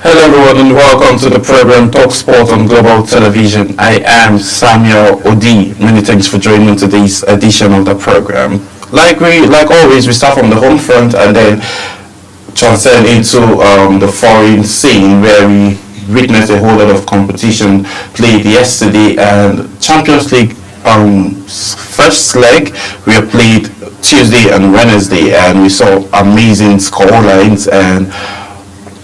Hello everyone and welcome to the program Talk Sport on Global Television. I am Samuel Odi. Many thanks for joining today's edition of the program. Like always, we start from the home front and then transcend into the foreign scene where we witnessed a whole lot of competition played yesterday, and Champions League first leg we played Tuesday and Wednesday, and we saw amazing score lines, and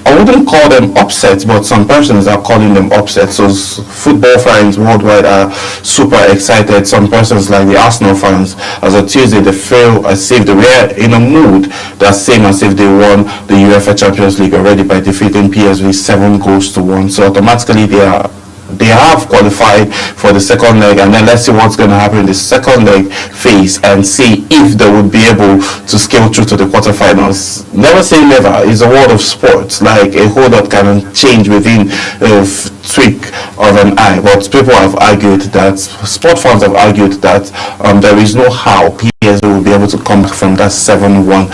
I wouldn't call them upsets, but some persons are calling them upsets. So football fans worldwide are super excited. Some persons, like the Arsenal fans, as of Tuesday, they feel as if they were in a mood that's same as if they won the UEFA Champions League already by defeating PSV 7-1. So automatically they have qualified for the second leg, and then let's see what's going to happen in the second leg phase and see if they would be able to scale through to the quarterfinals. Never say never. It's a world of sports. Like, a whole lot can change within a tweak of an eye, but people have argued that, sport fans have argued that there is no how PSV will be able to come back from that 7-1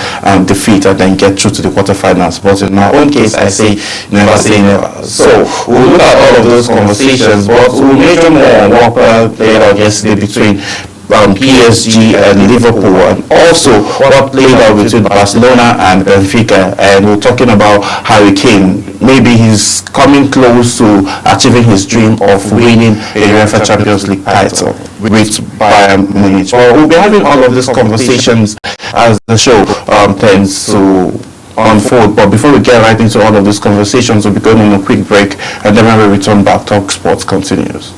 defeat and then get through to the quarterfinals. But in my own case, I say never say never. So we'll look at all of those conversations, but we'll major more on what played out yesterday between PSG and Liverpool, and also what played out between Barcelona and Benfica. And we're talking about Harry Kane. Maybe he's coming close to achieving his dream of winning a UEFA Champions League title with Bayern Munich. Well, we'll be having all of these conversations as the show tends to unfold. But before we get right into all of these conversations, we'll be going on a quick break, and then when we return back, Talk Sports continues.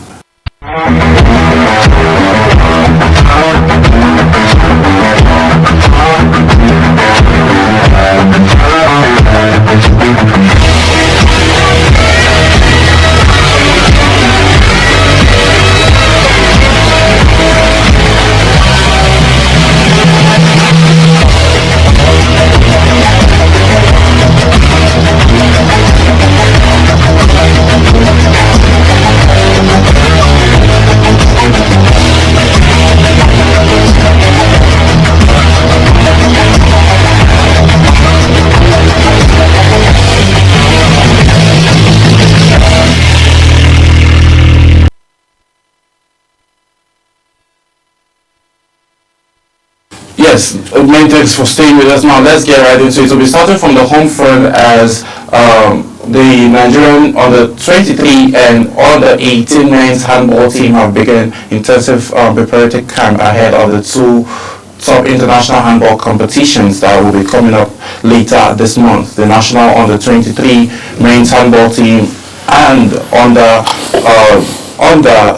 Yes, many thanks for staying with us. Now let's get right into it. So we'll be starting from the home front, as the Nigerian under 23 and under 18 men's handball team have begun intensive preparatory camp ahead of the two top international handball competitions that will be coming up later this month. The national under 23 men's handball team and under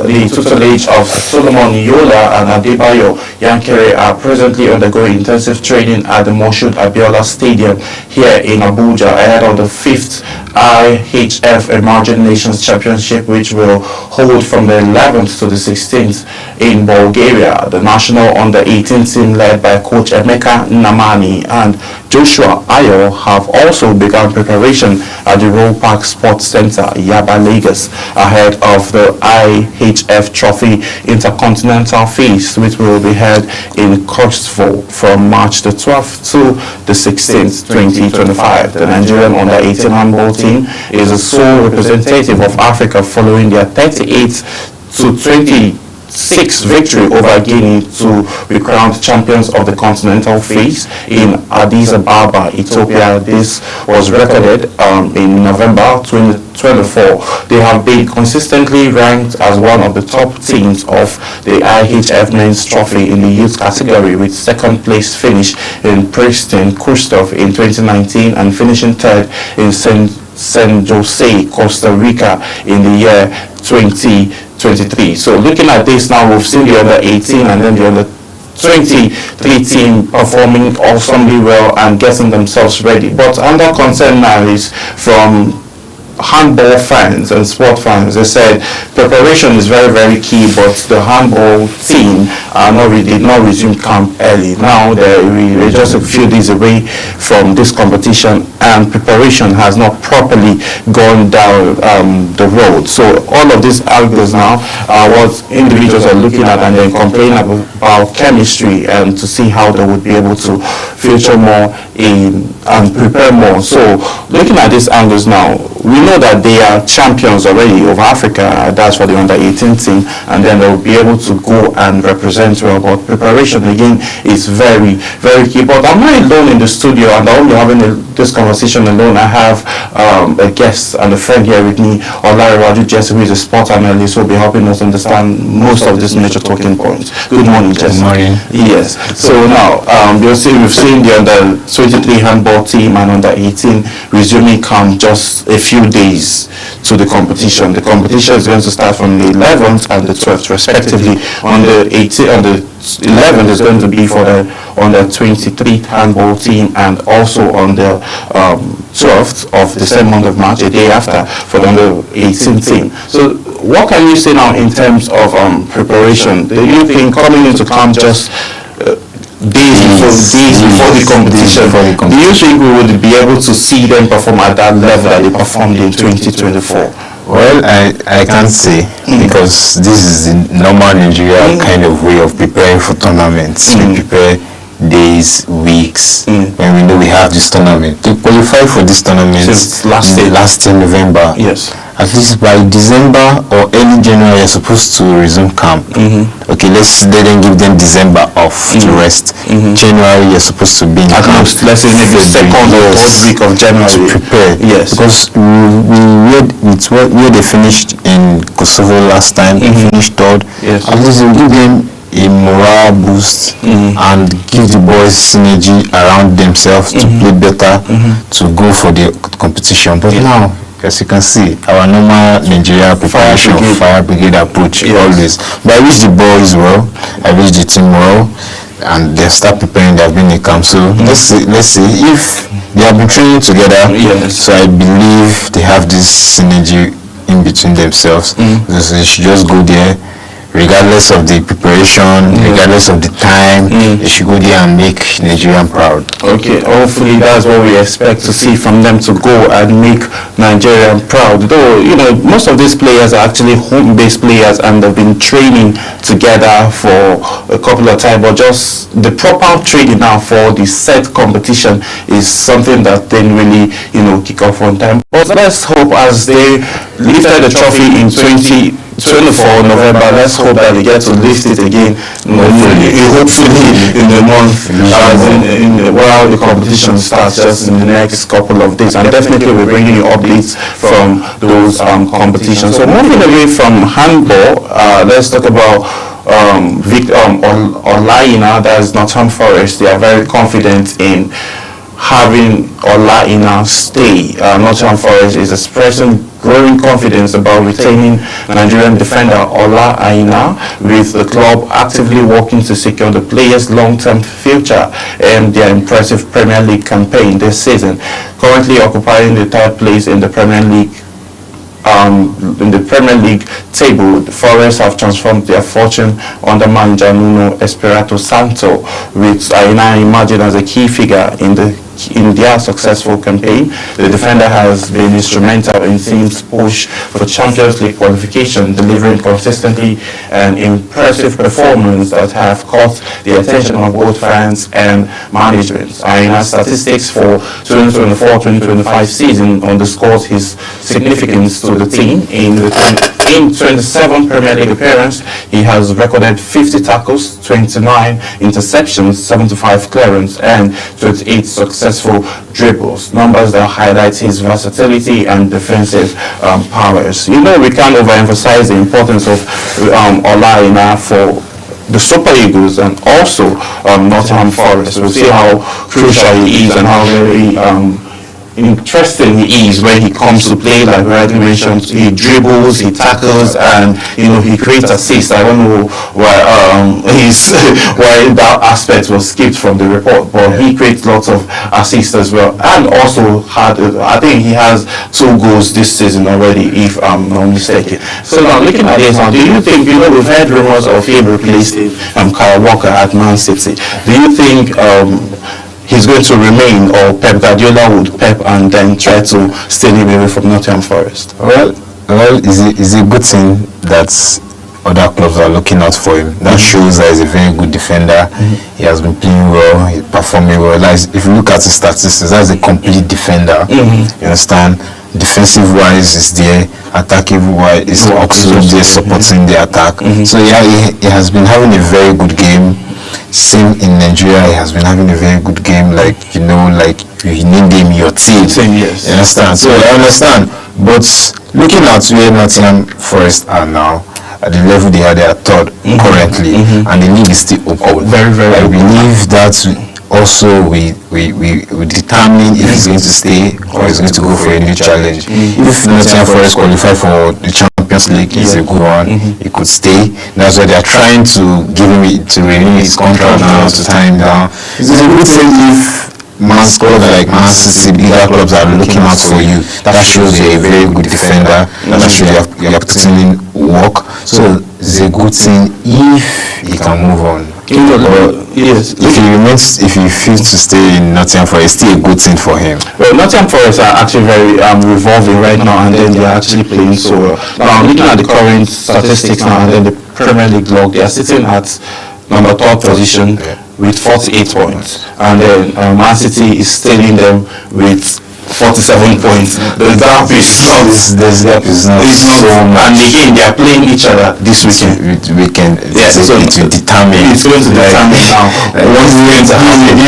the tutelage of Solomon Yola and Adebayo Yankere are presently undergoing intensive training at the Moshood Abiola Stadium here in Abuja ahead of the 5th IHF Emerging Nations Championship, which will hold from the 11th to the 16th in Bulgaria. The national under 18 team led by coach Emeka Namani and Joshua Ayo have also begun preparation at the Royal Park Sports Center, Yaba, Lagos, ahead of the IHF Trophy Intercontinental Feast, which will be held in Kirksville from March the 12th to the 16th, 2025. The Nigerian under 18 handball team is the sole representative of Africa following their 38-20 victory over Guinea to be crowned champions of the continental phase in Addis Ababa, Ethiopia. This was recorded in November 2024. They have been consistently ranked as one of the top teams of the IHF Men's Trophy in the youth category, with second place finish in Preston Christoph in 2019 and finishing third in San Jose, Costa Rica in the year 2023. So looking at this now, we've seen the under 18 and then the under 23 team performing awesomely well and getting themselves ready. But under concern now is from handball fans and sport fans. They said preparation is very, very key, but the handball team did not resume camp early. Now we're just a few days away from this competition, and preparation has not properly gone down the road. So all of these angles now are what individuals are looking at and then complaining about chemistry and to see how they would be able to feature more in and prepare more. So looking at these angles now, we know that they are champions already of Africa. That's for the under-18 team, and then they'll be able to go and represent well. But preparation again is very, very key. But I'm not alone in the studio, and I won't be having this conversation alone. I have a guest and a friend here with me, Olarewaju Jesse, who is a sport analyst, who will be helping us understand most of these major talking points. Good morning, Jesse. Good morning. Yes. So now, we've seen the under-23 handball team and under-18 resuming camp just a few days to the competition. The competition is going to start from the 11th and the 12th respectively. On the 11th is going to be for the under-23 handball team, and also on the 12th of the same month of March, a day after, for the under-18 team. So what can you say now in terms of preparation? Do you think coming into camp just days before the competition, do you think we would be able to see them perform at that level that they performed in 2024? Well, I can't say, because this is the normal Nigeria kind of way of preparing for tournaments. We prepare days, weeks, when we know we have this tournament. To qualify for this tournament since last year, November, yes, at least by December or early January, you're supposed to resume camp. Okay, let's then give them December off to rest. January, you're supposed to be in at camp. most, let's say maybe second or third week of January to prepare. Yes, because where they finished in Kosovo last time, they finished third. Yes, at least we'll give them a morale boost and give the boys synergy around themselves to play better, to go for the competition. But now, as you can see, our normal Nigeria preparation, fire brigade approach always. But I wish the boys well, I wish the team well, and they start preparing. They have been in camp, so let's see if they have been training together. Yes. So I believe they have this synergy in between themselves. So they should just go there, regardless of the preparation, regardless of the time, they should go there and make Nigerian proud. Okay, hopefully that's what we expect to see from them, to go and make Nigerian proud. Though, you know, most of these players are actually home-based players and they've been training together for a couple of times, but just the proper training now for the set competition is something that didn't really, you know, kick off on time. But let's hope, as they lifted the trophy in 24 November, let's hope that they get to lift it again, hopefully in the month, while the competition starts, just in the next couple of days. And definitely we're bringing you updates from those competitions. So moving away from handball, let's talk about Ola-Aina, that is Nottingham Forest. They are very confident in having Ola-Aina stay. Nottingham Forest is expressing growing confidence about retaining Nigerian defender Ola-Aina, with the club actively working to secure the player's long-term future and their impressive Premier League campaign this season. Currently occupying the third place in the Premier League table, the Forest have transformed their fortune under manager Nuno Espirito Santo, with Aina emerging as a key figure in their successful campaign. The defender has been instrumental in teams' push for Champions League qualification, delivering consistently an impressive performance that have caught the attention of both fans and management. Aina's statistics for 2024-2025 season underscores his significance to the team. In 27 Premier League appearances, he has recorded 50 tackles, 29 interceptions, 75 clearance, and 28 successful dribbles. Numbers that highlight his versatility and defensive powers. You know, we can't overemphasize the importance of Ola-Aina for the Super Eagles and also Nottingham Forest. We'll see how crucial he is and how very interesting he is when he comes to play. Like Bradley mentioned, he dribbles, he tackles, and you know, he creates assists. I don't know why why that aspect was skipped from the report, but he creates lots of assists as well, and also had I think he has 2 goals this season already, if I'm not mistaken. So now looking at this, do you think, you know, we've heard rumors of him replacing Kyle Walker at Man City. Do you think he's going to remain, or Pep Guardiola would pep and then try to steal him away from Nottingham Forest? Well, it's a good thing that other clubs are looking out for him. That shows that he's a very good defender. He has been playing well, he's performing well. Like, if you look at his statistics, that's a complete defender. You understand? defensive wise is there, attacking wise is also there supporting the attack. So yeah, he has been having a very good game. Same in Nigeria, he has been having a very good game. Like you need him your team. Yes. You understand? So I understand. But looking at where Nottingham Forest are now, at the level they are third currently, and the league is still open. Very, very I open. believe that also we determine if he's going to stay or he's going to go for a new challenge. If Nottingham Forest qualify for the Champions League, is a good one. He could stay. That's why they are trying to give him to renew his contract now, to tie him down. It's a good thing if clubs like Man City, bigger clubs are looking out for you. That shows you're a very good defender. That shows you're putting in work. So it's a good thing if he can move on. Yes. If he feels to stay in Nottingham Forest, it's still a good thing for him. Well, Nottingham Forest are actually very revolving right now, and then they are actually playing so well. Now, looking at the current statistics now, and then the Premier League log, they are sitting at number 3rd position with 48 points, and then Man City is tailing them with 47 points. The gap is not. This gap is not so much. And again, they are playing each other this weekend. Yes, so it will determine. It's going to determine now what's going to happen.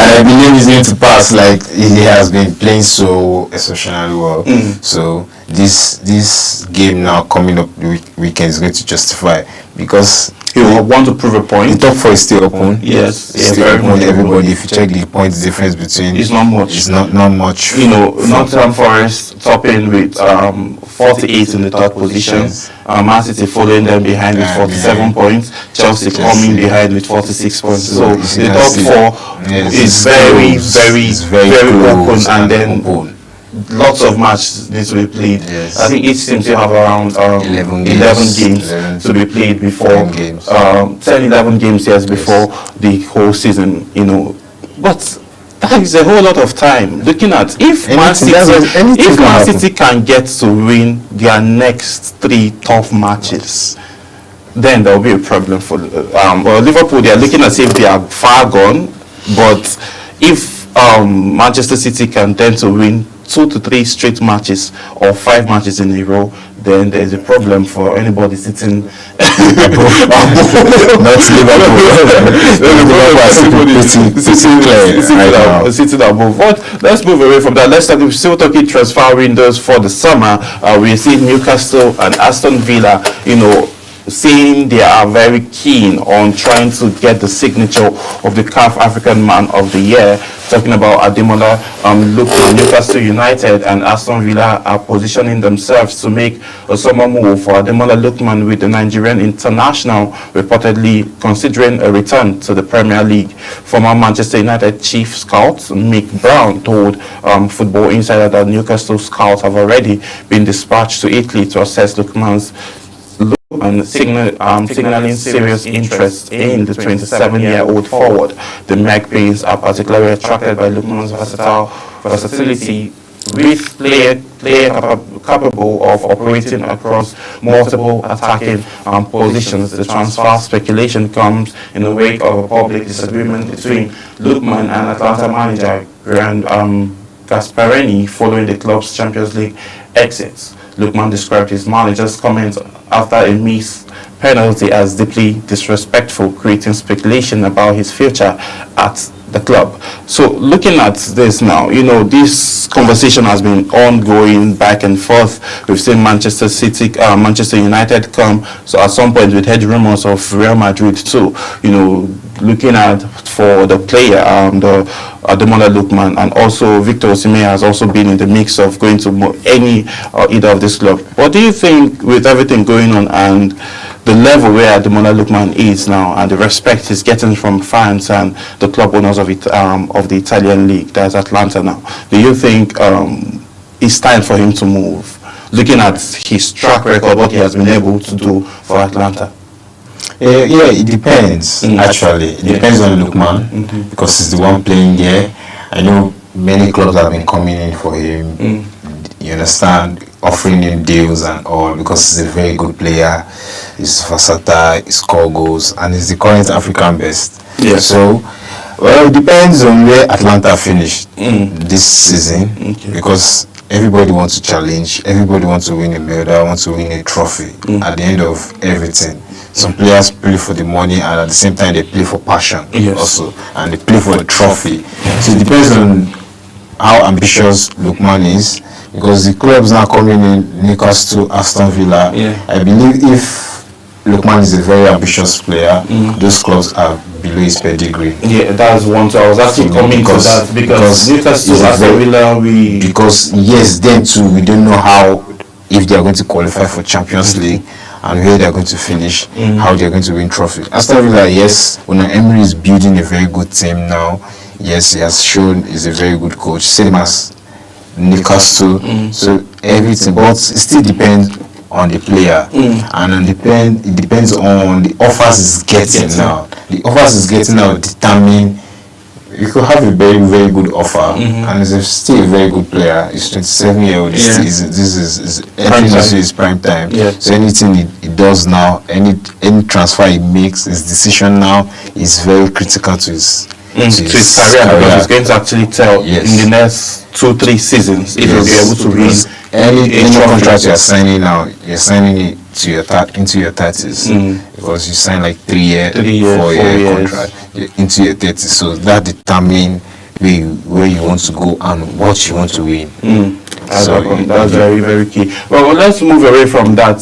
I believe he's going to pass. Like he has been playing so exceptionally well. So this game now coming up the weekend is going to justify, because he will want to prove a point. The top 4 is still open. Yes, it's still open. Everybody, if you check the points difference between, it's not much. It's not much. You know, Nottingham Forest topping with 48 in the 3rd position. Man City following them behind with 47 points. Chelsea coming behind with 46 points. So the top 4 is very open, and then lots of matches need to be played. I think each team still have around 11 games to be played before 10-11 games before the whole season, you know. But that is a whole lot of time. Looking at if Man City can get to win their next 3 tough matches, then there will be a problem for Liverpool. They are looking as if they are far gone. But if Manchester City can tend to win 2 to 3 straight matches or 5 matches in a row, then there's a problem for anybody sitting above. Not Liverpool. Sitting above. But let's move away from that. Let's start. We're still talking transfer windows for the summer. We see Newcastle and Aston Villa, you know, saying they are very keen on trying to get the signature of the CAF African Man of the Year. Talking about Ademola Lookman. Newcastle United and Aston Villa are positioning themselves to make a summer move for Ademola Lookman, with the Nigerian international reportedly considering a return to the Premier League. Former Manchester United chief scout Mick Brown told Football Insider that Newcastle scouts have already been dispatched to Italy to assess Lookman's and signaling serious interest in the 27-year-old forward. The Magpies are particularly attracted by Lookman's versatility, with player capable of operating across multiple attacking positions. The transfer speculation comes in the wake of a public disagreement between Lookman and Atlanta manager Grant Gasparini following the club's Champions League exits. Lookman described his manager's comments after a missed penalty as deeply disrespectful, creating speculation about his future at the club. So looking at this now, you know, this conversation has been ongoing back and forth. We've seen Manchester United come, so at some point we heard rumors of Real Madrid too, you know, looking at for the player, the Ademola Lookman, and also Victor Osimhen has also been in the mix of going to either of this club. What do you think, with everything going on and the level where Ademola Lookman is now, and the respect he's getting from fans and the club owners of the Italian league, that's Atlanta now, do you think it's time for him to move, looking at his track record, what he has been able to do for Atlanta? Yeah, it depends. Actually, it depends on Lookman, because he's the one playing there. I know many clubs have been coming in for him. You understand, offering him deals and all, because he's a very good player. He's versatile, he scores goals, and he's the current African best. Yes. So Well, it depends on where Atlanta finished this season, because everybody wants to challenge, everybody wants to win a medal, wants to win a trophy at the end of everything. Some players play for the money, and at the same time they play for passion also, and they play for the trophy. So it depends on how ambitious Lookman is, because the clubs now coming in, Newcastle, Aston Villa. I believe if Lookman is a very ambitious player, those clubs are below his pedigree. Yeah, that's one. So I was actually coming to that because Newcastle, Aston Villa, because yes, then too we don't know how, if they are going to qualify for Champions League and where they are going to finish, how they are going to win trophy. Aston Villa, yes, Unai Emery is building a very good team now. Yes, he has shown he's a very good coach, same as Newcastle. So everything, but it still depends on the player, and it depends on the offers he's getting now. The offers he's getting now determine. You could have a very, very good offer, and he's still a very good player. He's 27 years old. This is entering into his prime time. So anything he does now, any transfer he makes, his decision now is very critical to his career, because he's going to actually tell in the next 2-3 seasons if he'll be able to win any contract you're signing now. You're signing it to into your 30s, because you sign like 3-year, 4-year contract into your 30s. So that determines where you want to go and what you want to win. So that's very, very key. Well, let's move away from that.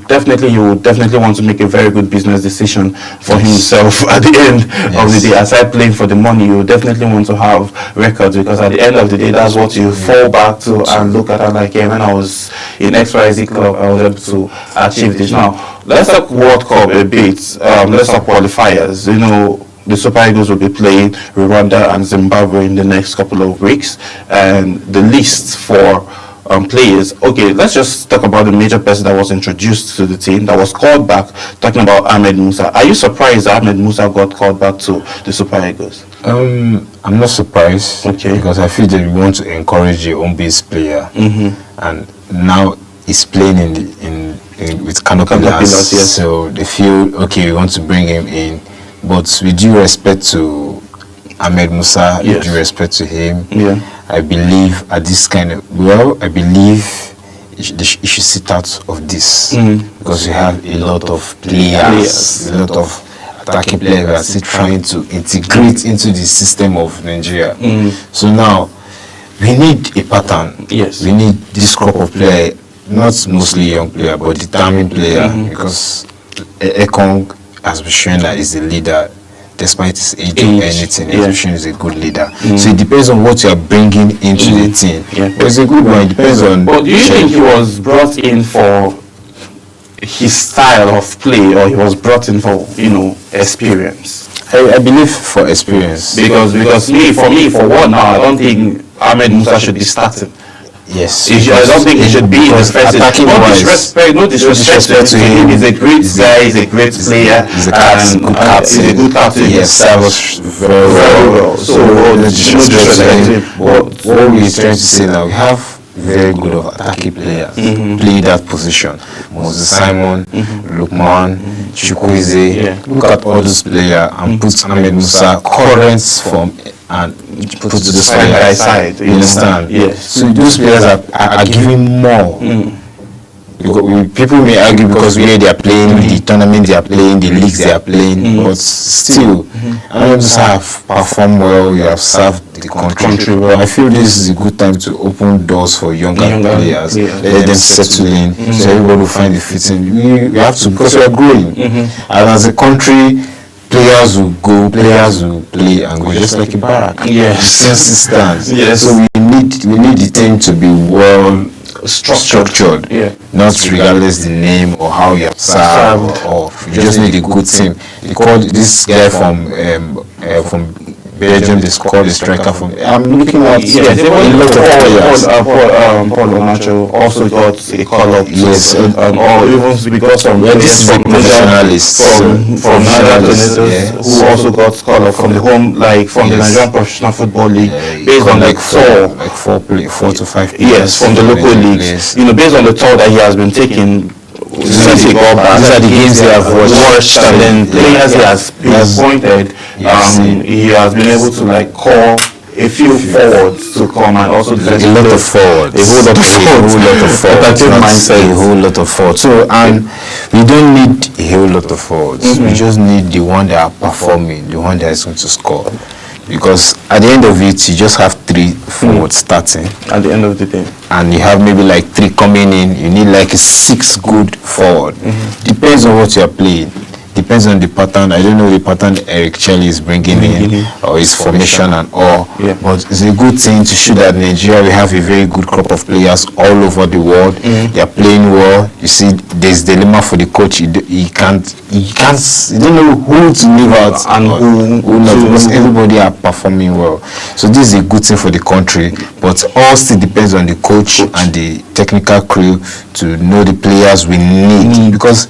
Definitely, you would definitely want to make a very good business decision for himself at the end of the day. Aside playing for the money, you definitely want to have records, because at the end of the day, that's what you fall back to and look at. And like, when I was in XYZ club, I was able to achieve this. Now, let's talk World Cup a bit. Let's talk qualifiers. You know, the Super Eagles will be playing Rwanda and Zimbabwe in the next couple of weeks, and the list for players. Okay, let's just talk about the major person that was introduced to the team that was called back. Talking about Ahmed Musa, are you surprised that Ahmed Musa got called back to the Super Eagles? I'm not surprised, because I feel that we want to encourage a home-based player, and now he's playing with Kano Pillars, so they feel okay. We want to bring him in. But with due respect to Ahmed Musa, with due respect to him, I believe at this I believe he should sit out of this, because we have a lot of players, a lot of attacking players who are still trying to integrate into the system of Nigeria. So now we need a pattern. We need this crop of player, not mostly young player, but determined player, because Ekong has been shown that he's a leader, despite his age or anything. He's been shown he's a good leader. So it depends on what you are bringing into the team. But it's a good one. It depends on. But do you think he was brought in for his style of play, or he was brought in for experience? I believe for experience. Because for one now, I don't think Ahmed Musa should be starting. Yes, I don't think he should be in the first. No disrespect to him. He's a great guy. He's a great player. He's a good captain. Yes, that was very well. So no disrespect to him. But what we're trying to say now, we have very good attacking players play that position. Moses Simon, Lookman, Chukwueze. Look at all those players and put Ahmed Musa current form and put to the side by side. You understand? Yes. So those players are giving more. People may argue because where they are playing, the tournament they are playing, the leagues they are playing, but still, Ahmed Musa have performed well. You have served the country well. I feel this is a good time to open doors for younger players. Let them settle in, so everybody will find the fitting. We have to, because we are growing, and as a country, players will go, players will play and go, just like a barrack. Since it stands. So we need the team to be well structured, not regardless the name or how you have served, or you just need a good team. They called this guy from Belgium, they called the striker from. I'm looking at a lot of players. Paul Onacho also got a call up. Or even because some this is professionalists from Nigeria who also got call up from the home, like from the Nigerian Professional Football League, based on like 4 to 5 players. Yes, from the local leagues. Based on the tour that he has been taking since he got back, These are the games they have watched, and then players he has pinpointed. Yes. He has been able to like call a few forwards to come and also a lot of forwards. A whole lot of forwards. Attacking mindset. A whole lot of forwards. So, and we don't need a whole lot of forwards. We just need the one that are performing, the one that is going to score. Because at the end of it, you just have 3 forwards starting. At the end of the day. And you have maybe like 3 coming in. You need like a 6 good forward. Depends on what you are playing. Depends on the pattern. I don't know the pattern Eric Chelle is bringing in or his formation and all. Yeah. But it's a good thing to show that Nigeria, we have a very good crop of players all over the world. They are playing well. You see, there's dilemma for the coach. He don't know who to leave out and who not, because everybody are performing well. So this is a good thing for the country. But all still depends on the coach and the technical crew to know the players we need. Because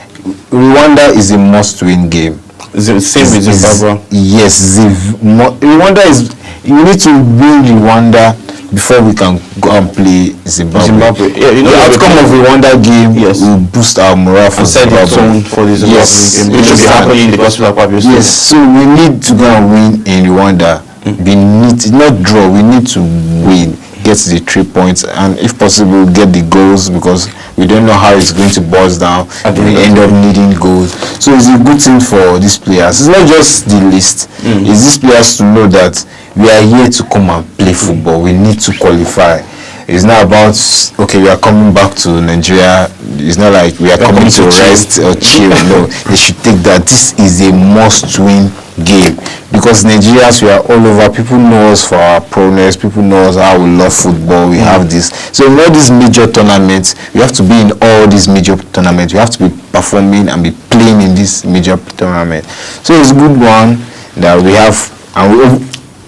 Rwanda is a must-win game. Same with Zimbabwe. Yes, Rwanda is. You need to win Rwanda before we can go and play Zimbabwe. Yeah, you know the outcome of Rwanda game will boost our morale for Zimbabwe. For the Zimbabwe game. It should be happening in the Gospel of Pabio. Yes, so we need to go and win in Rwanda. We need not draw. We need to win. Get the 3 points, and if possible, get the goals, because we don't know how it's going to buzz down. We end up needing goals. So it's a good thing for these players. It's not just the list. It's these players to know that we are here to come and play football. We need to qualify. It's not about, okay, we are coming back to Nigeria. It's not like we are coming to rest or chill. No, they should take that this is a must-win game, because Nigerians, we are all over. People know us for our progress. People know us how we love football. We have this. So in all these major tournaments, we have to be in all these major tournaments. We have to be performing and be playing in this major tournament. So it's a good one that we have, and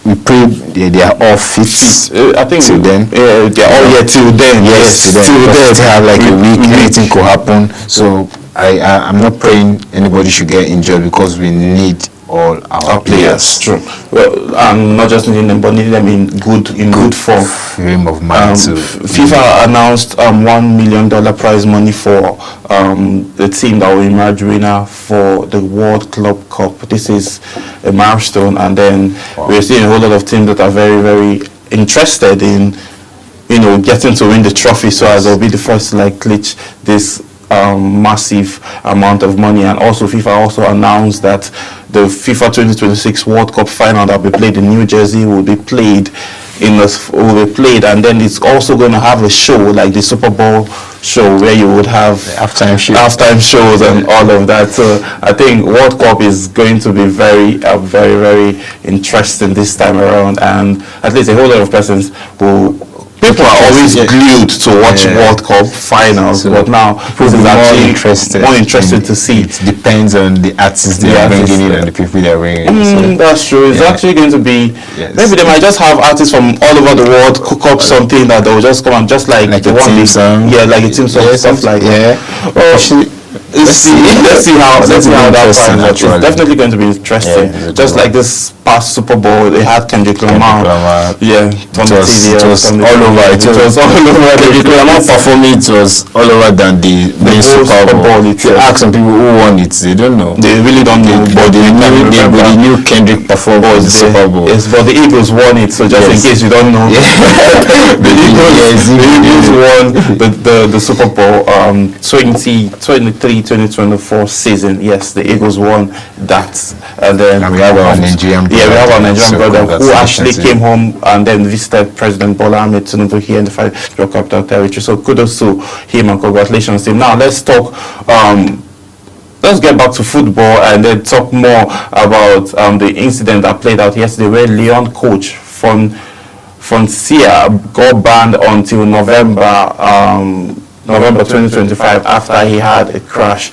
we pray they are all fit. I think till then. Yeah, they are all here till then. Yes, till then. They have like a week. Anything could happen. So I'm not praying anybody should get injured, because we need all our players. True. Well, not just needing them, but needing them in good form. Frame of mind too. FIFA announced $1 million prize money for the team that will emerge winner for the World Club Cup. This is a milestone, and then we're seeing a whole lot of teams that are very, very interested in, getting to win the trophy, so as they'll be the first to like clinch this massive amount of money. And also FIFA also announced that the FIFA 2026 World Cup final that will be played in New Jersey will be played and then it's also going to have a show like the Super Bowl show, where you would have halftime shows and all of that. So I think World Cup is going to be very, very interesting this time around, and at least a whole lot of persons will. People are always glued to watch World Cup finals, so but now this is actually more interested to see. It depends on the artists they are bringing in and the people they are bringing in. So. That's true. It's actually going to be, maybe they might just have artists from all over the world cook up something that they'll just come and just like the a team song. Yeah, like a team song, stuff like that. Let's see how that pans out. It's definitely going to be interesting. Just like this past Super Bowl, they had Kendrick Lamar. On the TV. It was all over. It was all over. Kendrick Lamar performing. It was all over than the main Super Bowl. If you ask some people who won it, they don't know. They really don't know. But they knew Kendrick performed the Super Bowl. Yes, but the Eagles won it. So just in case you don't know, the Eagles won the Super Bowl 2023-2024 season. Yes, the Eagles won that, and then we have our Nigerian brother. Yeah, we have our Nigerian brother who actually came home and then visited President Bola Ahmed Tinubu here in the Federal Capital Territory. So kudos to him and congratulations to him. Now let's talk. Let's get back to football and then talk more about the incident that played out yesterday, where Lyon coach Foncia got banned until November 2025 after he had a clash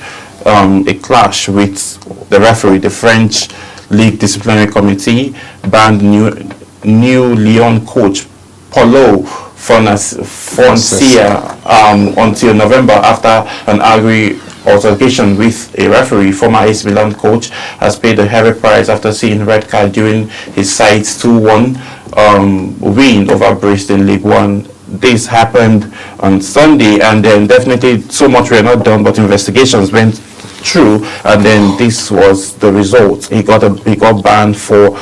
with the referee. The French League Disciplinary Committee banned new Lyon coach Paulo Foncia until November after an angry altercation with a referee. Former AC Milan coach has paid a heavy price after seeing red card during his side's 2-1 win over Brest in League One this happened on Sunday, and then definitely so much were not done, but investigations went through, and then this was the result. He got banned for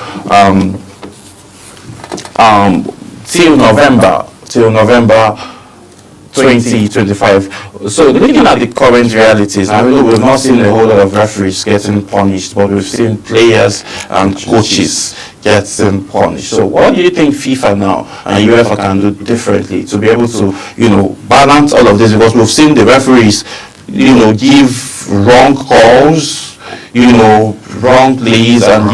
till November 2025. So looking at the current realities, I mean, we've not seen a whole lot of referees getting punished, but we've seen players and coaches getting punished. So what do you think FIFA now and UEFA can do differently to be able to, balance all of this? Because we've seen the referees, give wrong calls, wrong plays, and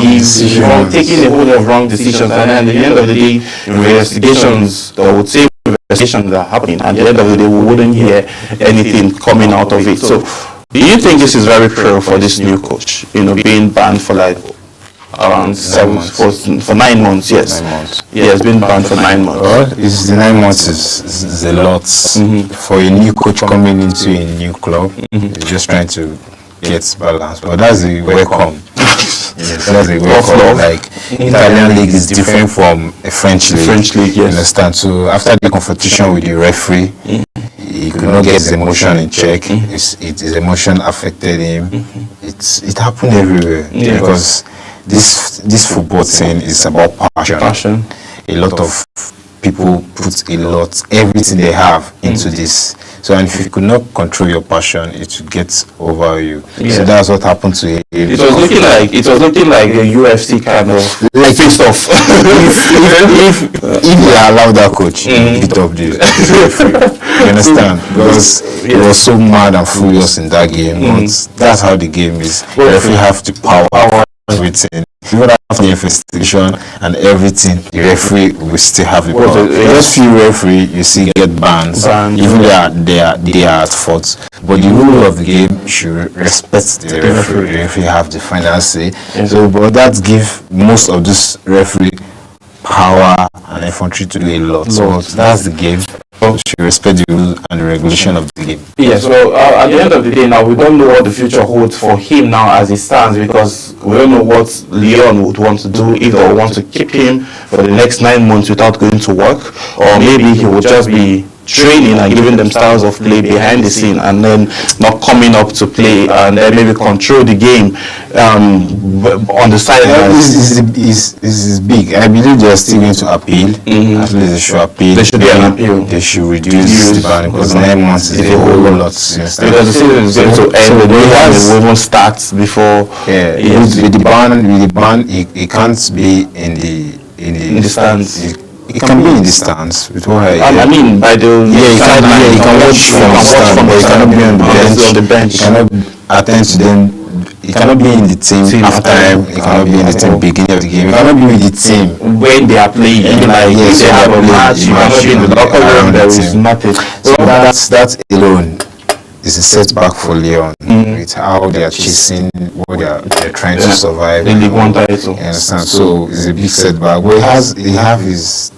taking a whole lot of wrong decisions. And at the end of the day, investigations, that would say investigations are happening, and at the end of the day, we wouldn't hear anything coming out of it. So, do you think this is very cruel for this new coach? Being banned for like around 9 months. Yes, 9 months. Yeah, it's been banned for 9 months. Well, it's the 9 months is a lot for a new coach coming into a new club. He's just trying to get balance, but that's a welcome. Yes, that's a welcome. Like Italian league is different from a French league. Yes. You understand? So after the confrontation with the referee, he could not get his emotion in check. His emotion affected him. It happened everywhere because this football thing is about passion. A lot of people put everything they have into this. So, and if you could not control your passion, it would get over you. So that's what happened to him. It was looking like a UFC kind of face off. if they allow that coach to beat up the referee, you understand? Because he was so mad and furious in that game. But that's how the game is. The referee have to power everything. Even after the investigation and everything, the referee will still have the power. Just few referee you see get bans, even they are at fault. But the rule of the game should respect the referee. The referee have the final say. So, but that give most of this referee power and infantry to do a lot. So that's the game. Should respect the rules and the regulation of the game. Yeah, so at the end of the day now, we don't know what the future holds for him now as it stands, because we don't know what Lyon would want to do, if they want to keep him for the next 9 months without going to work, or maybe he will just be training and giving them styles of play behind the scene and then not coming up to play, and then maybe control the game on the sidelines. This is big. I believe they are still going to appeal. At least they should appeal. There should be an appeal. They should reduce the ban, because 9 months is a whole lot. Because the season is going to end, the won't start before. With the ban, it can't be in the stands. It can be in the stands with what I mean by the you can watch from the stand, but you cannot be on the bench. You cannot attend to them. You cannot be in the team after time. You cannot be in the team beginning of the game. You cannot be with the team when they are playing. If they have a match, you cannot be in the locker room. There is nothing. So that alone is a setback for Lyon with how they are chasing what they're trying to survive. In League One title. You understand? So it's a big setback. But he have his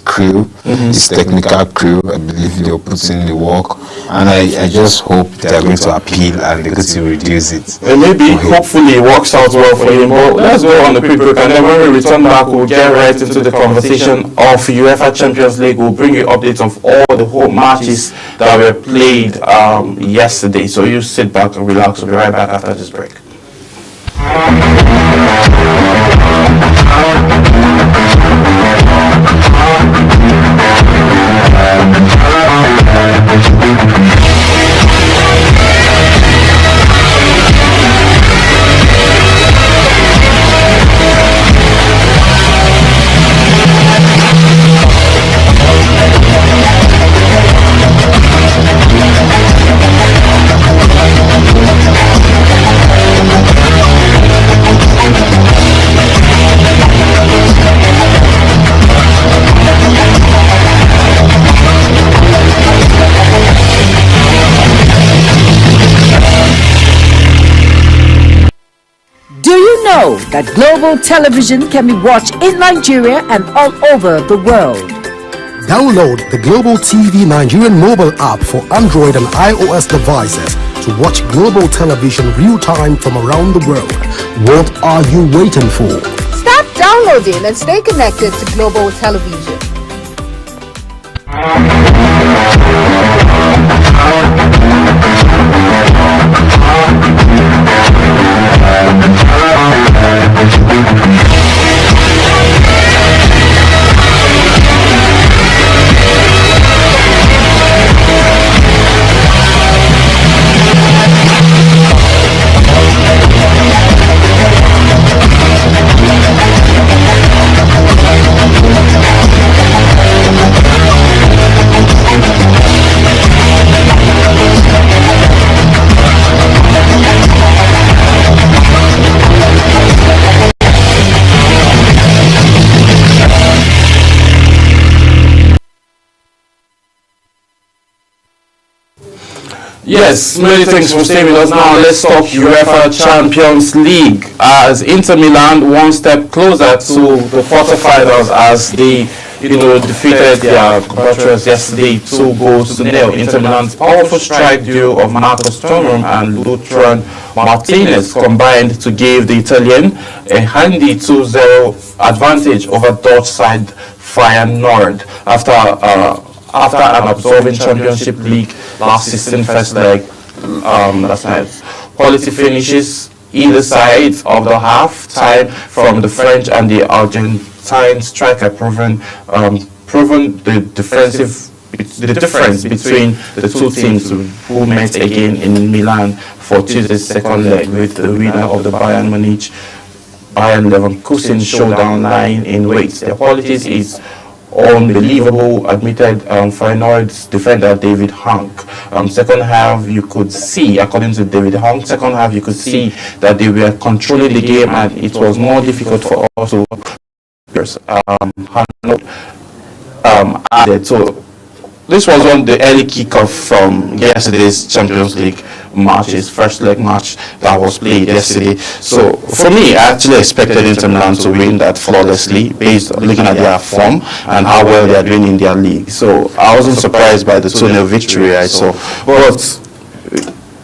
crew, his technical crew. I believe they'll put in the work, and I just hope they are going to appeal and they're going to reduce it. And maybe, hopefully, it works out well for him. But let's go on the quick break, and then when we return back, we'll get right into the conversation of UEFA Champions League. We'll bring you updates of all the whole matches that were played yesterday. So you sit back and relax. We'll be right back after this break. That global television can be watched in Nigeria and all over the world. Download the Global TV Nigerian mobile app for Android and iOS devices to watch global television real-time from around the world. What are you waiting for? Start downloading and stay connected to global television. Yes, many things for staying with us. Now let's talk UEFA Champions League as Inter Milan one step closer to the quarterfinals as they defeated their compatriots yesterday 2-0. Inter Milan's powerful strike duo of Marcus Thuram and Lautaro Martinez combined to give the Italian a handy 2-0 advantage over Dutch side Feyenoord after an absorbing Championship League last season first leg last night. Quality finishes either side of the half time from the French and the Argentine striker, proven the difference between the two teams who met again in Milan for Tuesday's second leg, with the winner of the Bayern Leverkusen showdown lying in wait. Their qualities is unbelievable, admitted Feyenoord's defender David Hank. Second half, you could see, according to David Hank, second half you could see that they were controlling the game and it was more difficult for us to added. So this was on the early kickoff from yesterday's Champions League matches, first leg match that was played yesterday. So for me, I actually expected Inter Milan to win that flawlessly based on looking at their form and how well they are doing in their league. So I wasn't surprised by the 2-0 victory I saw. But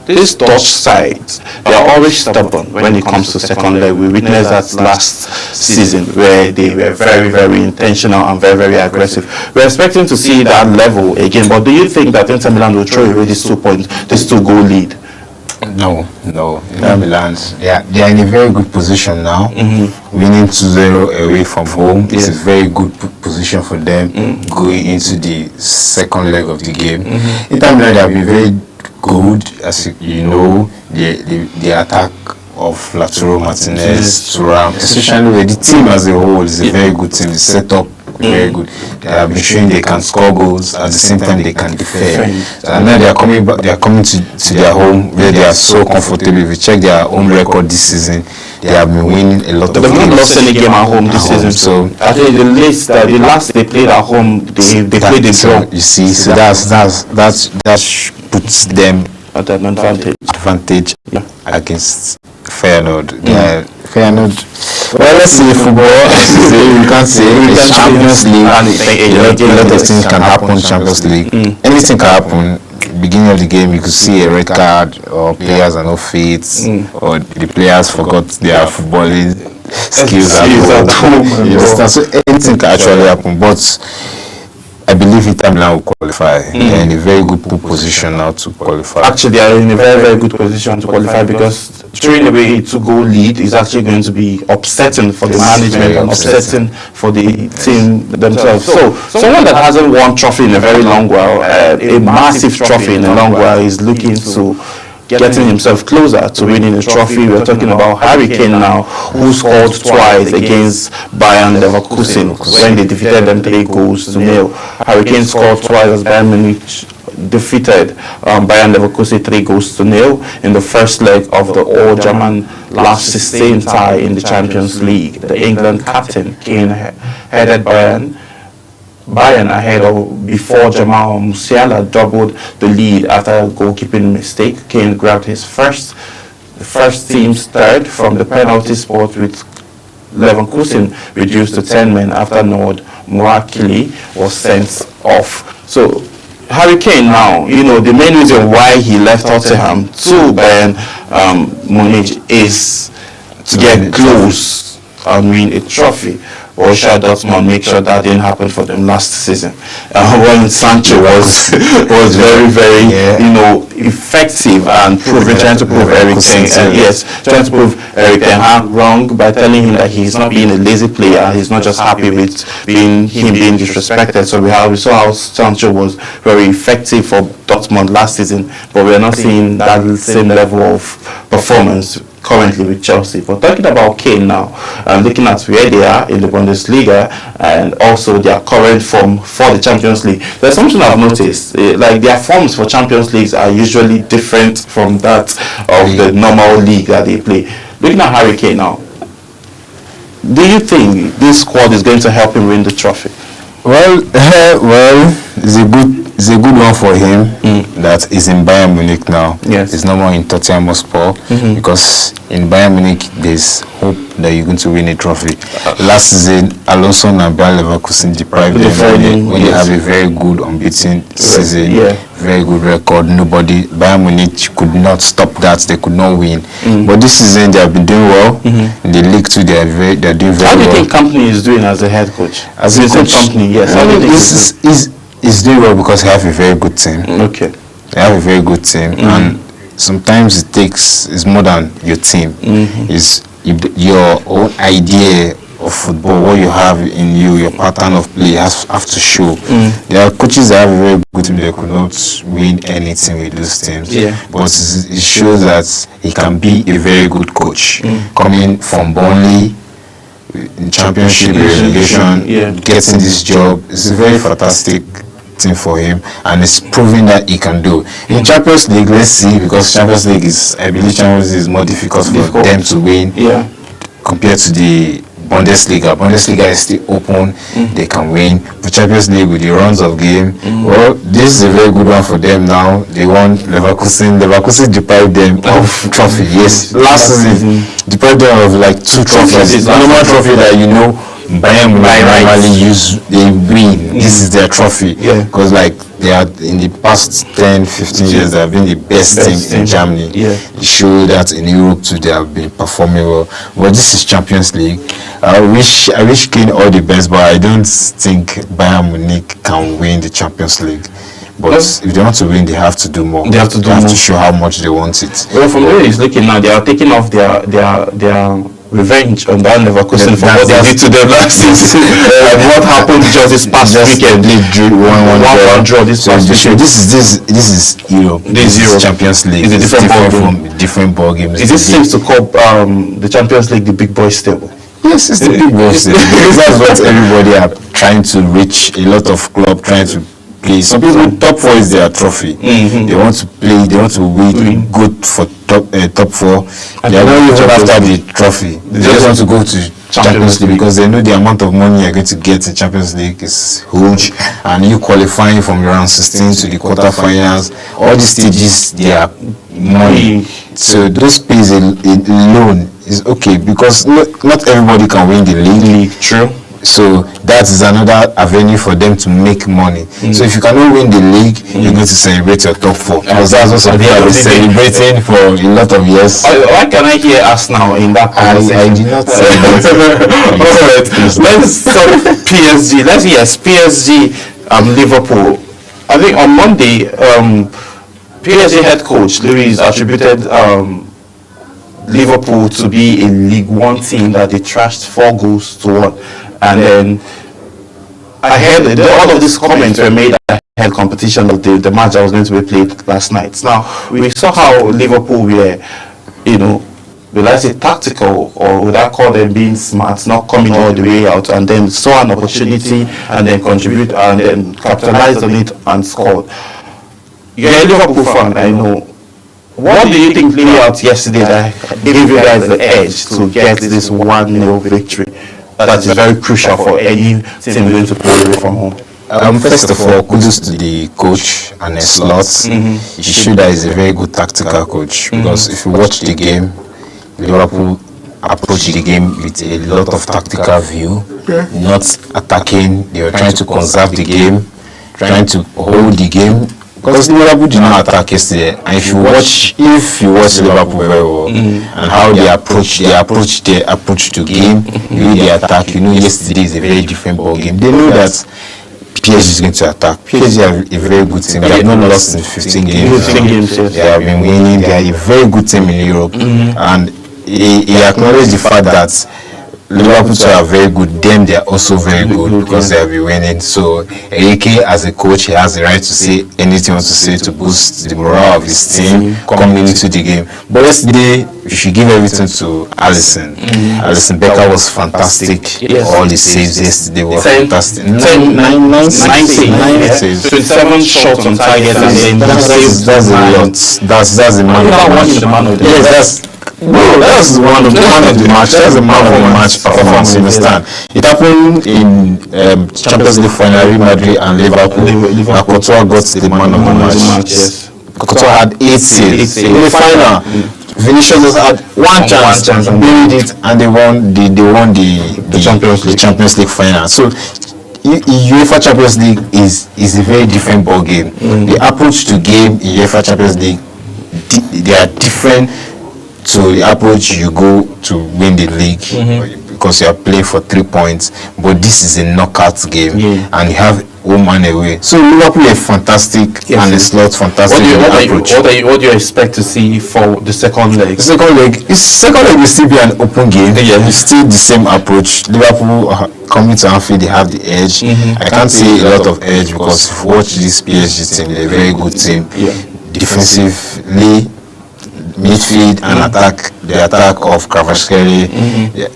these Dutch sides, they are always stubborn when it comes to second leg. We witnessed that last season where they were very, very intentional and very, very aggressive. We're expecting to see that level again, but do you think that Inter Milan will throw away these 2 points, this 2-goal lead? No. Inter Milan, they are in a very good position now. Winning 2-0 away from home is a very good position for them going into the second leg of the game. Inter Milan, they have been very good, as you know, the attack of Lautaro Martinez, Thuram, especially where the team as a whole is a very good team. The setup very good. They have been showing they can score goals at the same time they can defend. And now they are coming back. They are coming to their home where they are so comfortable. If you check their home record this season, they have been winning a lot of games. They've not lost any game at home this season. So I think the last they played at home, they played in draw. You see, so that puts them at an advantage against Feyenoord. Feyenoord. Well, let's see football. You can't say it's Champions League. A lot of things can happen in Champions League. Anything can happen. Beginning of the game, you could see a red card, or players are not fit, or the players forgot their footballing skills at home. So anything can actually happen. But I believe Inter Milan will qualify. They're in a very good position now to qualify. Actually, they are in a very, very good position to qualify because throwing away a 2-goal lead is actually going to be upsetting for the management and upsetting for the team themselves. So, someone that hasn't won trophy in a very long while, a massive trophy in a long while, is looking to getting himself closer to winning a trophy. We're talking about Harry Kane now, who scored twice against Bayern Leverkusen when they defeated them 3-0. Harry Kane scored twice as Bayern Munich defeated Bayern Leverkusen 3-0 in the first leg of the all-German last sustained tie in the Champions League. The England captain, Kane, headed Bayern ahead of before Jamal Musiala doubled the lead after a goalkeeping mistake. Kane grabbed his first team's third from the penalty spot, with Leverkusen reduced to 10 men after Nord Murakili was sent off. So Harry Kane now, the main reason why he left Tottenham to Bayern Munich is to get close and win a trophy. Borussia Dortmund make sure that didn't happen for them last season when Sancho was very, very effective and trying to prove Eric Ten Hag wrong by telling him that he's not being a lazy player. He's not just happy with him being disrespected. So we saw how Sancho was very effective for Dortmund last season, but we're not seeing that same level of performance currently with Chelsea. But talking about Kane now, looking at where they are in the Bundesliga and also their current form for the Champions League, there's something I've noticed. Like their forms for Champions Leagues are usually different from that of the normal league that they play. Looking at Harry Kane now, do you think this squad is going to help him win the trophy? Well, it's a good one for him. that is in Bayern Munich now. Yes. It's no more in Tottenham Hotspur because in Bayern Munich there's hope that you're going to win a trophy. Last season, Alonso and Bayer Leverkusen deprived them when they have a very good unbeaten season, very good record. Nobody, Bayern Munich could not stop that. They could not win. But this season they have been doing well. In the league too, they're doing very well. How do you think Company is doing as a head coach? As a coach, Company, yes. How do you think he's doing well because he have a very good team. Okay. They have a very good team, and sometimes it's more than your team. It's your own idea of football, what you have in you, your pattern of play have to show. There are coaches that have a very good team, they could not win anything with those teams. But it shows that he can be a very good coach. Coming from Burnley, in championship, relegation, getting this job, it's a very fantastic thing for him, and it's proving that he can do. In Champions League, let's see, because Champions League I believe Champions League is more difficult for them to win compared to the Bundesliga. Bundesliga is still open, they can win. For Champions League with the runs of game, well, this is a very good one for them now. They won Leverkusen. Leverkusen deprived them of trophy. Yes, last season deprived them of like 2 trophies. It's a normal trophy that you know Bayern normally use, they win. This is their trophy because like they are in the past 10-15 years they have been the best team in Germany. They show that in Europe too they have been performing well. But this is Champions League. I wish Kane all the best, but I don't think Bayern Munich can win the Champions League. But if they want to win, they have to do more. They have to show how much they want it. Well, from where he's looking now, they are taking off their revenge on Bayer Leverkusen for what they did to them last season. And what happened just this past weekend? They drew 1-1 draw this past weekend. This is Europe. This is Champions League. It's a different ball game. Is this seems to call the Champions League the big boys table? Yes, it's the big boys table. Because that's what everybody are trying to reach. A lot of club trying to play. Some people, top 4 is their trophy. They want to play. They want to win. Good for top 4. They are not even after the trophy. They just want to go to Champions League because they know the amount of money you're going to get in Champions League is huge, and you qualifying from round 16 to the quarterfinals. All these stages, they are money. So those pays alone is okay because not everybody can win the league. True. So that is another avenue for them to make money. So if you cannot win the league, you're going to celebrate your top 4. Because that's what some people have been celebrating for a lot of years. Why can I hear us now in that conversation? I did not say that. Alright, let's talk PSG. Let's hear PSG Liverpool. I think on Monday, PSG head coach Louis attributed Liverpool to be a League One team that they trashed 4-1. And then I heard all of these comments were made ahead competition of the match that was going to be played last night. Now, we saw how Liverpool were, will I say tactical, or would I call them being smart, not coming all the way out, and then saw an opportunity and then contribute and then capitalized on it and scored. You're a Liverpool fan, I know. What do you think played out yesterday that gave you guys the edge to get this 1-0 victory? That is very crucial for any team going to play away from home. First of all, kudos to the coach and his slots. He showed that he's a very good tactical coach because if you watch the game, Liverpool approached the game with a lot of tactical view, not attacking. They were trying to conserve the game, trying to hold the game. Because Liverpool did not attack yesterday, and if you watch Liverpool very well and how they approach to game, the way they attack, yesterday is a very different ball game. They know that PSG is going to attack. PSG are a very good team. They have not lost in 15 games. They have been winning. They are a very good team in Europe, and he acknowledged the fact that Liverpool are very good. Them, they are also very good because they have been winning. So Enrique, as a coach, he has the right to say anything he wants to say to boost the morale of his team coming into the game. But yesterday, we should give everything to Alisson. Alisson Becker was fantastic. All the saves yesterday were fantastic. 9 saves. 27 shots on target. That's a lot. That's the man. Yes, that's one of the match. That's the man of the match performance. You understand? It happened in Champions League final, Real Madrid and Liverpool. Courtois got the man of the match. Courtois had 8 saves. saves. In the final, Vinicius just had one chance and buried it, and they won the Champions League. Champions League final. So UEFA Champions League is a very different ball game. The approach to game in UEFA Champions League, they are different to the approach you go to win the league, because you are playing for 3 points. But this is a knockout game, and you have home and away. So Liverpool are fantastic, and the slot fantastic approach. What do you expect to see for the second leg? The second leg will still be an open game. It's still the same approach. Liverpool coming to Anfield, they have the edge. I can't say a lot of edge, because if you watch this PSG team, they're a very good team. Defensively, midfield and attack, the attack of Kvaratskhelia,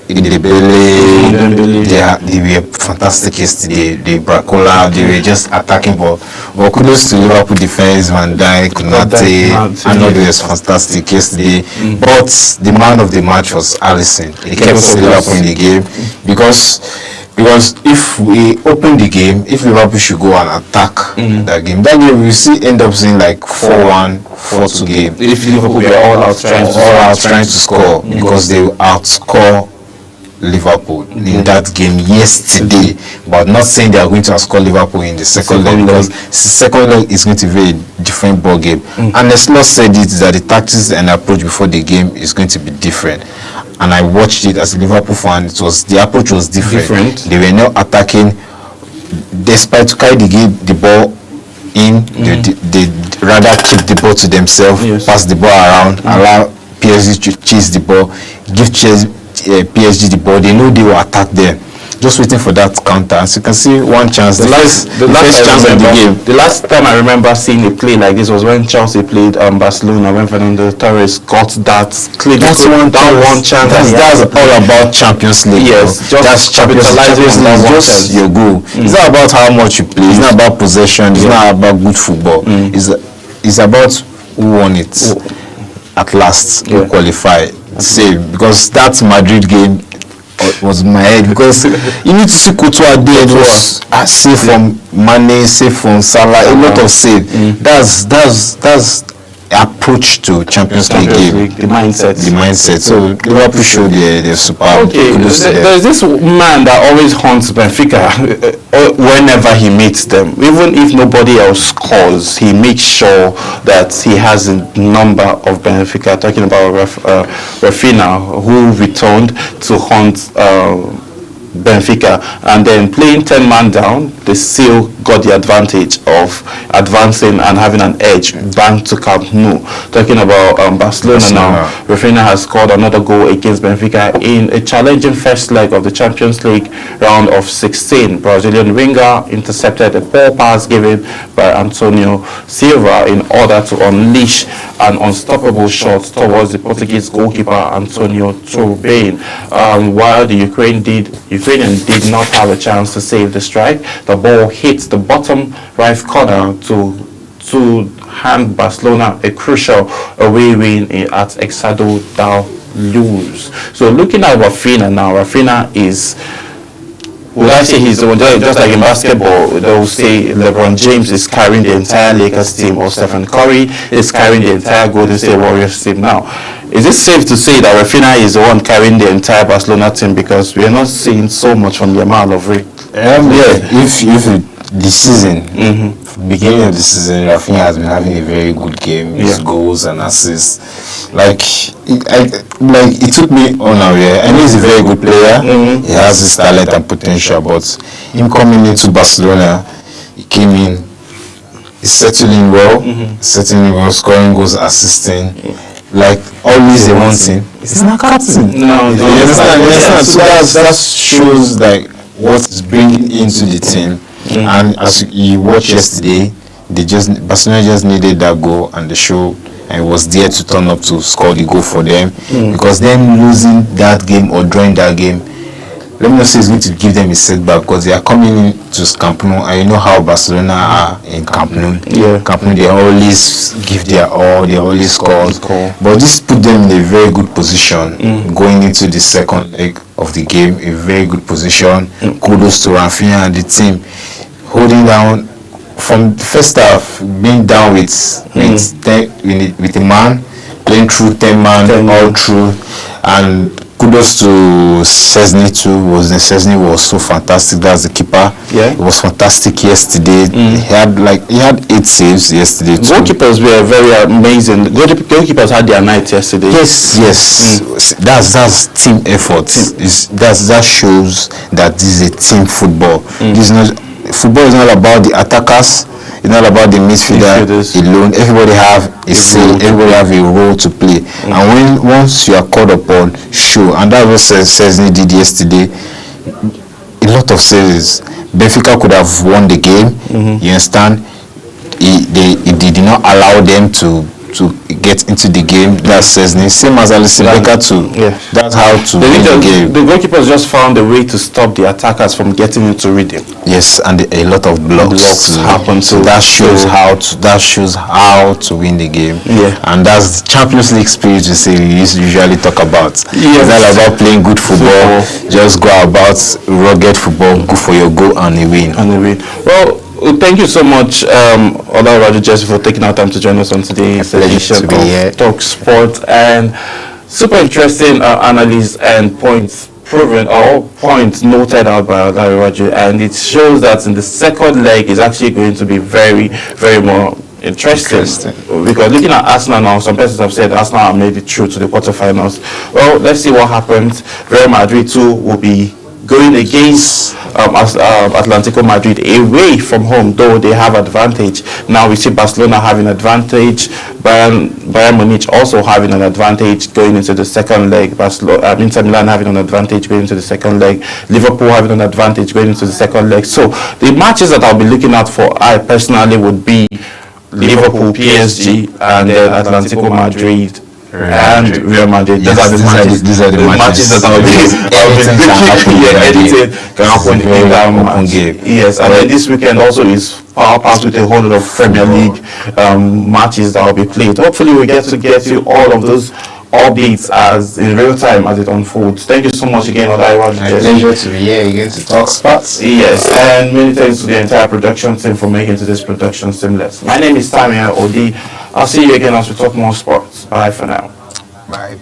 Dembele, they were fantastic yesterday. The Bracola, they were just attacking ball. But kudos to Liverpool defense, Van Dijk, Konate, Arnold was fantastic yesterday. But the man of the match was Alisson. He kept Liverpool in the game, because if we open the game, if Liverpool should go and attack that game we will end up seeing like 4-1, 4-2 game. If Liverpool were all out trying to score, because they will outscore Liverpool in that game yesterday. But not saying they are going to outscore Liverpool in the second leg, because the second leg is going to be a different ball game. And the slot said it, that the tactics and approach before the game is going to be different. And I watched it as a Liverpool fan. The approach was different. They were not attacking, despite to carry the ball in. They rather keep the ball to themselves, pass the ball around, allow PSG to chase the ball, give PSG the ball. They know they will attack them. Just waiting for that counter. As you can see, one chance. The first chance of the game. The last time I remember seeing a play like this was when Chelsea played Barcelona, when Fernando Torres got that clean. That's one chance. That's all about Champions League. Yes, that's capitalizing on just your goal. It's not about how much you play. It's not about possession. It's not about good football. It's about who won it at last, who qualified. Save, because that Madrid game was my head, because you need to see Courtois there. It was save from Mane, save from Salah, a lot of save. That's approach to Champions League game. The mindset. So Liverpool showed they're super. Okay, there's this man that always haunts Benfica whenever he meets them. Even if nobody else scores, he makes sure that he has a number of Benfica. Talking about Rafinha, who returned to haunt Benfica, and then playing 10-man down, they still got the advantage of advancing and having an edge back to Camp Nou. Talking about Barcelona now, Rafinha has scored another goal against Benfica in a challenging first leg of the Champions League round of 16. Brazilian winger intercepted a poor pass given by Antonio Silva in order to unleash an unstoppable shot towards the Portuguese goalkeeper Antonio Turbin. While the Ukrainian did not have a chance to save the strike, the ball hit the bottom right corner to hand Barcelona a crucial away win at Estado da Luz. So looking at Rafinha now, Rafinha is, would I say he's the one, just like in basketball, they'll say LeBron James is carrying the entire Lakers team, or Stephen Curry is carrying the entire Golden State Warriors team now. Is it safe to say that Rafinha is the one carrying the entire Barcelona team, because we are not seeing so much from the amount of if the season, beginning of the season, Rafinha has been having a very good game. His goals and assists, it took me unaware. I know he's a very good player. He has his talent and potential, but him coming into Barcelona, he came in, he's settling well, scoring goals, assisting. Like always, the one thing, he's not captain. No, you understand? So that shows like what's bringing into the team. And as you watched yesterday, Barcelona just needed that goal, and the show, and was there to turn up to score the goal for them. Because them losing that game or drawing that game, let me not say it's going to give them a setback, because they are coming into Camp Nou, and you know how Barcelona are in Camp Nou. Camp Nou, they always give their all, they always score. But this put them in a very good position going into the second leg of the game, a very good position. Kudos to Rafinha and the team, holding down from the first half, being down with with a man, playing through 10 man all through, and kudos to Szczesny too. Szczesny was so fantastic. That's the keeper. Yeah, it was fantastic yesterday. He had 8 saves yesterday too. Goalkeepers were very amazing. Goalkeepers had their night yesterday. Yes. That's team effort. That shows that this is a team football. Football is not about the attackers. It's not about the midfielders alone. Everybody have a say. Everybody have a role to play. And once you are called upon, show. And that's what Szczesny did yesterday. A lot of saves. Benfica could have won the game. You understand? They did not allow them to get into the game. That's Szczesny. Same as Alisson Becker too. Yeah. That's how to win the game. The goalkeepers just found a way to stop the attackers from getting into rhythm. Yes, and a lot of blocks happen. So that shows how to win the game. Yeah. And that's the Champions League spirit we usually talk about. Yes. It's not about playing good football. Just go about rugged football, go for your goal and a win. Well, thank you so much, Ola Jesse, for taking our time to join us on today's edition of Talk Sport, and super interesting analysis and points proven, or points noted out by Ola, and it shows that in the second leg is actually going to be very, very more interesting. Because looking at Arsenal now, some persons have said Arsenal have made it through to the quarterfinals. Well, let's see what happens. Real Madrid too will be going against Atlético Madrid away from home, though they have advantage. Now we see Barcelona having advantage, Bayern Munich also having an advantage going into the second leg, Inter Milan having an advantage going into the second leg, Liverpool having an advantage going into the second leg. So the matches that I'll be looking out for, I personally would be Liverpool, PSG, and then Atlético Madrid and Real Madrid. These are the matches that I'll be anything can happen in that match. Yes, and then this weekend also is power packed with a whole lot of Premier League matches that will be played. Hopefully we get to get you all of those updates as in real time as it unfolds. Thank you so much again, Olaiwa. Pleasure to be here again to talk sports. Yes, and many thanks to the entire production team for making this production seamless. My name is Tamia Odi. I'll see you again as we talk more sports. Bye for now. Bye.